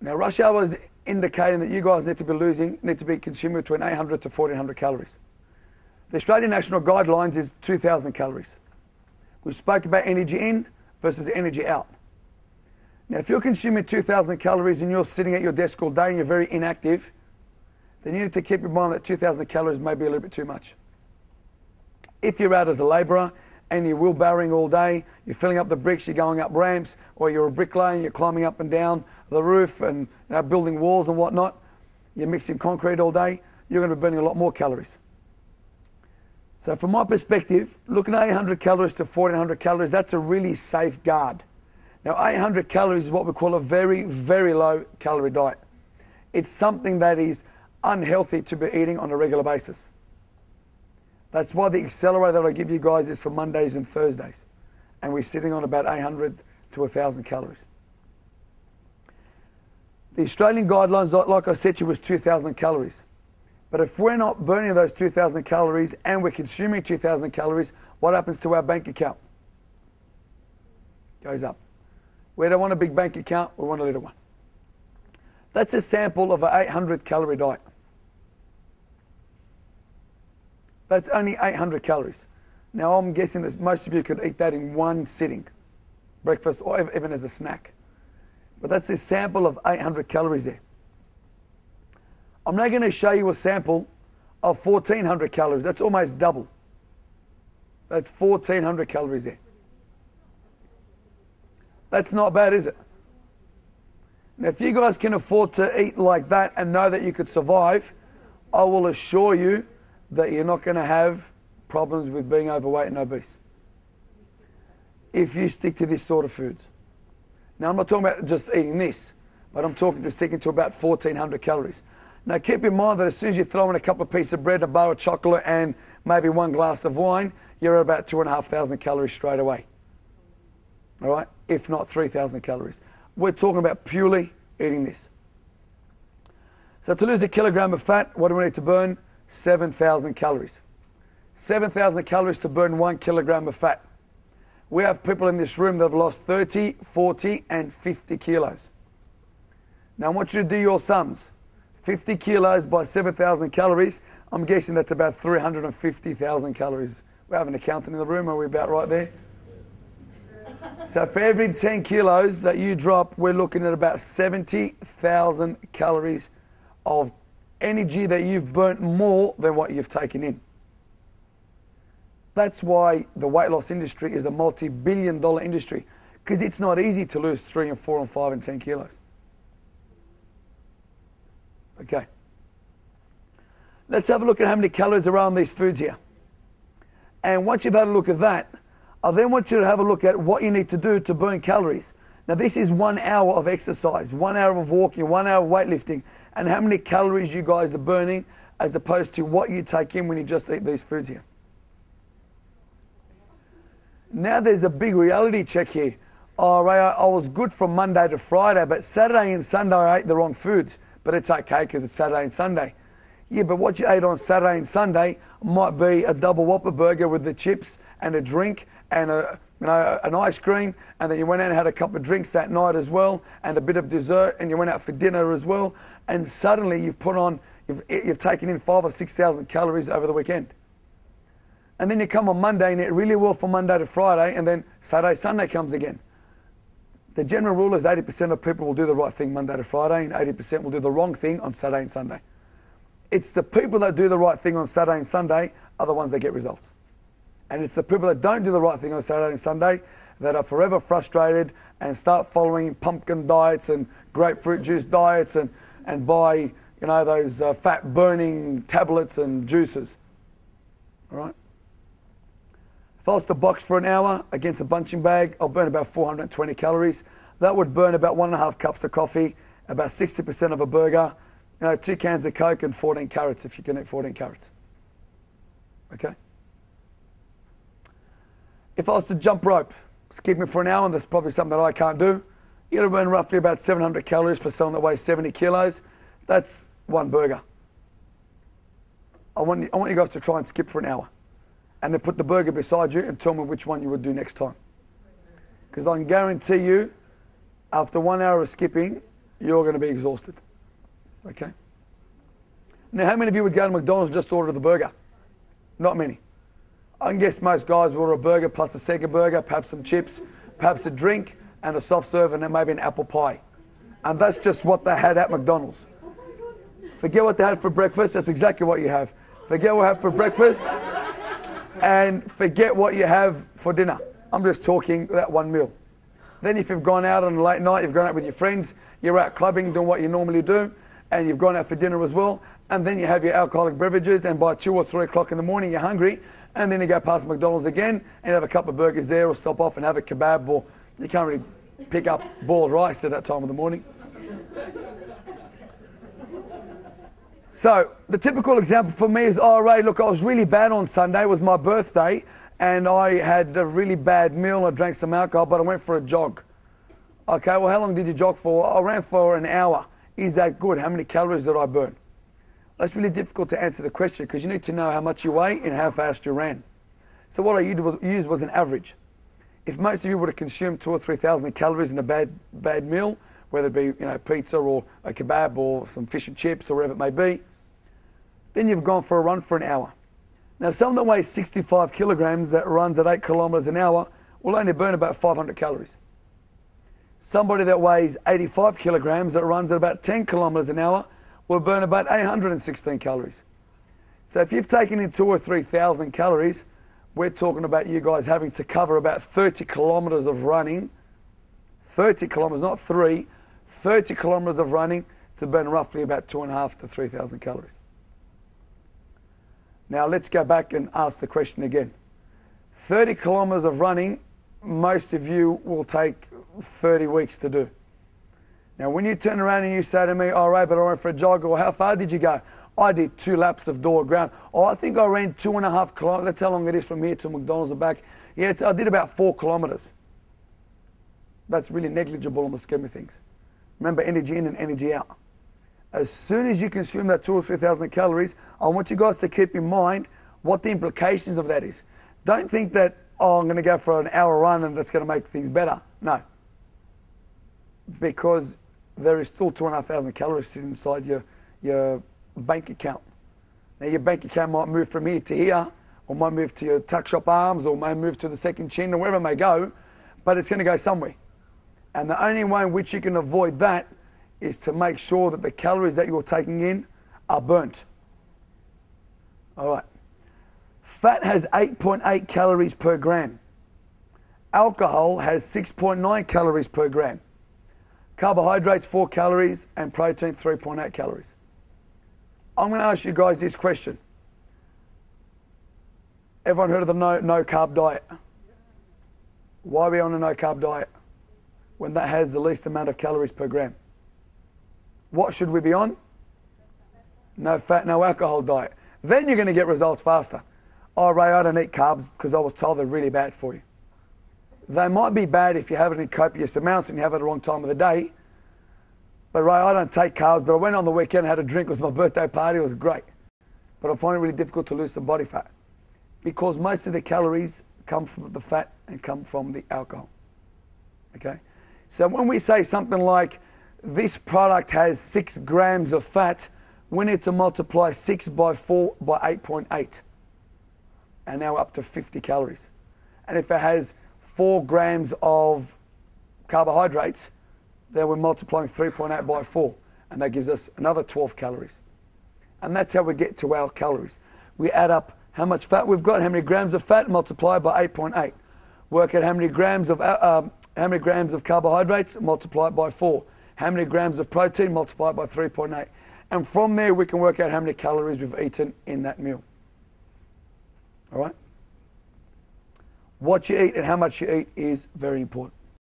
Now, rush hour is indicating that you guys need to be consuming between 800 to 1400 calories. The Australian National Guidelines is 2000 calories. We spoke about energy in versus energy out. Now, if you're consuming 2000 calories and you're sitting at your desk all day and you're very inactive, then you need to keep in mind that 2000 calories may be a little bit too much. If you're out as a labourer and you're wheelbarrowing all day, you're filling up the bricks, you're going up ramps, or you're a bricklayer and you're climbing up and down the roof and building walls and whatnot, you're mixing concrete all day, you're going to be burning a lot more calories. So from my perspective, looking at 800 calories to 1400 calories, that's a really safe guard. Now, 800 calories is what we call a very, very low calorie diet. It's something that is unhealthy to be eating on a regular basis. That's why the accelerator that I give you guys is for Mondays and Thursdays. And we're sitting on about 800 to 1,000 calories. The Australian guidelines, like I said to you, was 2,000 calories. But if we're not burning those 2,000 calories and we're consuming 2,000 calories, what happens to our bank account? Goes up. We don't want a big bank account, we want a little one. That's a sample of an 800 calorie diet. That's only 800 calories. Now, I'm guessing that most of you could eat that in one sitting, breakfast or even as a snack. But that's a sample of 800 calories there. I'm now going to show you a sample of 1,400 calories. That's almost double. That's 1,400 calories there. That's not bad, is it? Now, if you guys can afford to eat like that and know that you could survive, I will assure you that you're not going to have problems with being overweight and obese if you stick to this sort of foods. Now, I'm not talking about just eating this, but I'm talking to sticking to about 1,400 calories. Now, keep in mind that as soon as you throw in a couple of pieces of bread, a bar of chocolate, and maybe one glass of wine, you're at about 2,500 calories straight away. All right? If not 3,000 calories. We're talking about purely eating this. So to lose a kilogram of fat, what do we need to burn? 7,000 calories. 7,000 calories to burn 1 kilogram of fat. We have people in this room that have lost 30, 40, and 50 kilos. Now, I want you to do your sums. 50 kilos by 7,000 calories, I'm guessing that's about 350,000 calories. We have an accountant in the room, are we about right there? So for every 10 kilos that you drop, we're looking at about 70,000 calories of energy that you've burnt more than what you've taken in. That's why the weight loss industry is a multi-billion-dollar industry, because it's not easy to lose 3 and 4 and 5 and 10 kilos. Okay. Let's have a look at how many calories are on these foods here. And once you've had a look at that, I then want you to have a look at what you need to do to burn calories. Now, this is 1 hour of exercise, 1 hour of walking, 1 hour of weightlifting, and how many calories you guys are burning as opposed to what you take in when you just eat these foods here. Now there's a big reality check here. Oh, Ray, I was good from Monday to Friday, but Saturday and Sunday I ate the wrong foods. But it's okay because it's Saturday and Sunday. Yeah, but what you ate on Saturday and Sunday might be a double Whopper burger with the chips and a drink and an ice cream, and then you went out and had a couple of drinks that night as well, and a bit of dessert, and you went out for dinner as well, and suddenly you've taken in 5,000 or 6,000 calories over the weekend. And then you come on Monday and eat really well from Monday to Friday, and then Saturday, Sunday comes again. The general rule is 80% of people will do the right thing Monday to Friday, and 80% will do the wrong thing on Saturday and Sunday. It's the people that do the right thing on Saturday and Sunday are the ones that get results. And it's the people that don't do the right thing on Saturday and Sunday that are forever frustrated and start following pumpkin diets and grapefruit juice diets and buy, those fat burning tablets and juices. All right? If I was to box for an hour against a punching bag, I'll burn about 420 calories. That would burn about 1.5 cups of coffee, about 60% of a burger, 2 cans of Coke and 14 carrots if you can eat 14 carrots. Okay? If I was to jump rope, skip me for an hour, and that's probably something that I can't do, you're going to burn roughly about 700 calories for someone that weighs 70 kilos. That's 1 burger. I want you guys to try and skip for an hour. And then put the burger beside you and tell me which one you would do next time. Because I can guarantee you, after 1 hour of skipping, you're going to be exhausted. Okay? Now, how many of you would go to McDonald's and just order the burger? Not many. I can guess most guys will order a burger plus a second burger, perhaps some chips, perhaps a drink, and a soft serve, and then maybe an apple pie. And that's just what they had at McDonald's. Forget what they had for breakfast, that's exactly what you have. Forget what you have for breakfast, and forget what you have for dinner. I'm just talking that one meal. Then if you've gone out on a late night, you've gone out with your friends, you're out clubbing, doing what you normally do, and you've gone out for dinner as well, and then you have your alcoholic beverages, and by 2 or 3 o'clock in the morning, you're hungry, and then you go past McDonald's again, and have a couple of burgers there, or stop off and have a kebab, or you can't really pick up boiled rice at that time of the morning. So, the typical example for me is, oh, Ray, look, I was really bad on Sunday. It was my birthday, and I had a really bad meal. I drank some alcohol, but I went for a jog. Okay, well, how long did you jog for? I ran for an hour. Is that good? How many calories did I burn? That's really difficult to answer the question because you need to know how much you weigh and how fast you ran. So what I used was an average. If most of you would have consumed 2,000 or 3,000 calories in a bad meal, whether it be pizza or a kebab or some fish and chips or whatever it may be, then you've gone for a run for an hour. Now someone that weighs 65 kilograms that runs at 8 kilometers an hour will only burn about 500 calories. Somebody that weighs 85 kilograms that runs at about 10 kilometers an hour will burn about 816 calories. So if you've taken in 2,000 or 3,000 calories, we're talking about you guys having to cover about 30 kilometers of running, 30 kilometers, not 3, 30 kilometers of running to burn roughly about 2,500 to 3,000 calories. Now let's go back and ask the question again. 30 kilometers of running, most of you will take 30 weeks to do. Now when you turn around and you say to me, all right, but I went for a jog, or how far did you go? I did 2 laps of door ground. Oh, I think I ran 2.5 kilometers. That's how long it is from here to McDonald's and back. Yeah, I did about 4 kilometers. That's really negligible on the scheme of things. Remember, energy in and energy out. As soon as you consume that 2,000 or 3,000 calories, I want you guys to keep in mind what the implications of that is. Don't think that, oh, I'm going to go for an hour run and that's going to make things better. No. Because there is still 2,500 calories sitting inside your bank account. Now your bank account might move from here to here, or might move to your tuck shop arms, or may move to the second chin, or wherever it may go, but it's going to go somewhere. And the only way in which you can avoid that is to make sure that the calories that you're taking in are burnt. All right. Fat has 8.8 calories per gram. Alcohol has 6.9 calories per gram. Carbohydrates 4 calories and protein 3.8 calories. I'm going to ask you guys this question. Everyone heard of the no carb diet? Why are we on a no carb diet when that has the least amount of calories per gram? What should we be on? No fat, no alcohol diet. Then you're going to get results faster. Oh, Ray, I don't eat carbs because I was told they're really bad for you. They might be bad if you have it in copious amounts and you have it at the wrong time of the day. But Ray, I don't take carbs, but I went on the weekend and had a drink. It was my birthday party. It was great. But I find it really difficult to lose some body fat because most of the calories come from the fat and come from the alcohol. Okay? So when we say something like, this product has 6 grams of fat, we need to multiply 6 by 4 by 8.8. And now we're up to 50 calories. And if it has 4 grams of carbohydrates, then we're multiplying 3.8 by 4. And that gives us another 12 calories. And that's how we get to our calories. We add up how much fat we've got, how many grams of fat, multiply by 8.8. Work out how many grams of carbohydrates, multiply it by 4. How many grams of protein, multiply it by 3.8. And from there, we can work out how many calories we've eaten in that meal. All right? What you eat and how much you eat is very important.